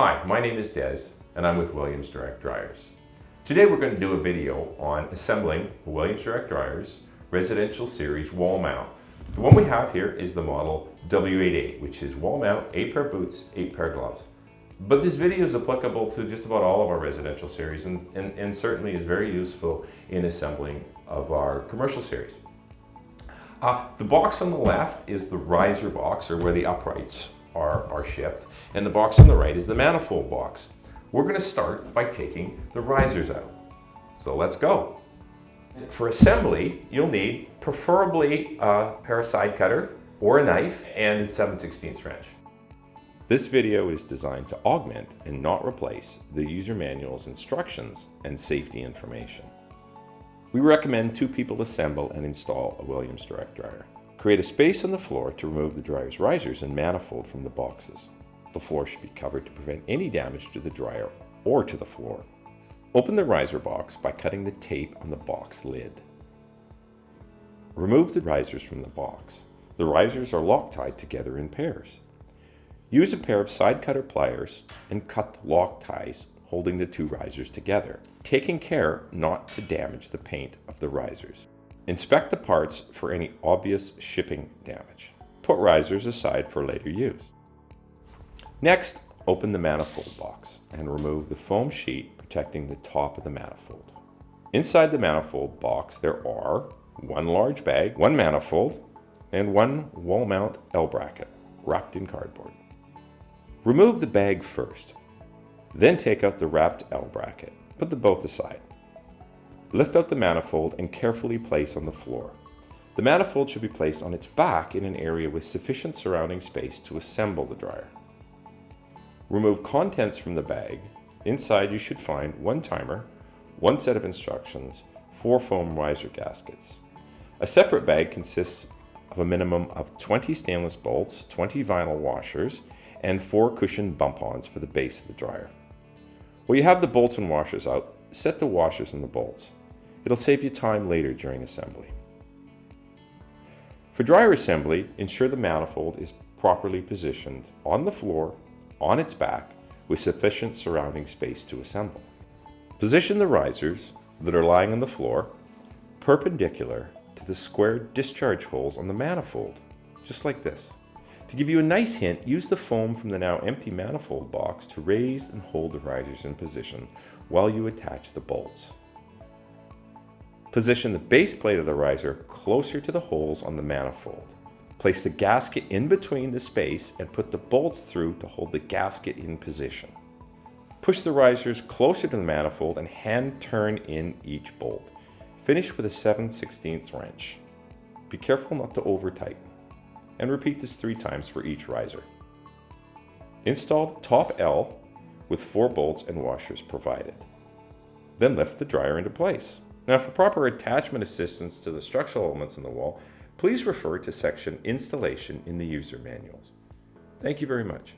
Hi, my name is Des, and I'm with Williams Direct Dryers. Today we're going to do a video on assembling the Williams Direct Dryers Residential Series wall mount. The one we have here is the model W88, which is wall mount, 8 pair boots, 8 pair gloves. But this video is applicable to just about all of our residential series and certainly is very useful in assembling of our commercial series. The box on the left is the riser box, or where the uprights are shipped, and the box on the right is the manifold box. We're going to start by taking the risers out. So let's go. For assembly, you'll need preferably a pair of side cutter or a knife and a 7/16 wrench. This video is designed to augment and not replace the user manual's instructions and safety information. We recommend 2 people assemble and install a Williams Direct Dryer. Create a space on the floor to remove the dryer's risers and manifold from the boxes. The floor should be covered to prevent any damage to the dryer or to the floor. Open the riser box by cutting the tape on the box lid. Remove the risers from the box. The risers are Loctite together in pairs. Use a pair of side cutter pliers and cut the lock ties holding the 2 risers together, taking care not to damage the paint of the risers. Inspect the parts for any obvious shipping damage. Put risers aside for later use. Next, open the manifold box and remove the foam sheet protecting the top of the manifold. Inside the manifold box there are 1 large bag, 1 manifold, and 1 wall mount L bracket wrapped in cardboard. Remove the bag first. Then take out the wrapped L bracket. Put them both aside. Lift out the manifold and carefully place on the floor. The manifold should be placed on its back in an area with sufficient surrounding space to assemble the dryer. Remove contents from the bag. Inside you should find 1 timer, 1 set of instructions, 4 foam riser gaskets. A separate bag consists of a minimum of 20 stainless bolts, 20 vinyl washers, and 4 cushion bump-ons for the base of the dryer. While you have the bolts and washers out, set the washers and the bolts. It'll save you time later during assembly. For dryer assembly, ensure the manifold is properly positioned on the floor, on its back, with sufficient surrounding space to assemble. Position the risers that are lying on the floor perpendicular to the square discharge holes on the manifold, just like this. To give you a nice hint, use the foam from the now empty manifold box to raise and hold the risers in position while you attach the bolts. Position the base plate of the riser closer to the holes on the manifold. Place the gasket in between the space and put the bolts through to hold the gasket in position. Push the risers closer to the manifold and hand turn in each bolt. Finish with a 7/16 wrench. Be careful not to over tighten. And repeat this 3 times for each riser. Install the top L with 4 bolts and washers provided. Then lift the dryer into place. Now, for proper attachment assistance to the structural elements in the wall, please refer to section Installation in the user manuals. Thank you very much.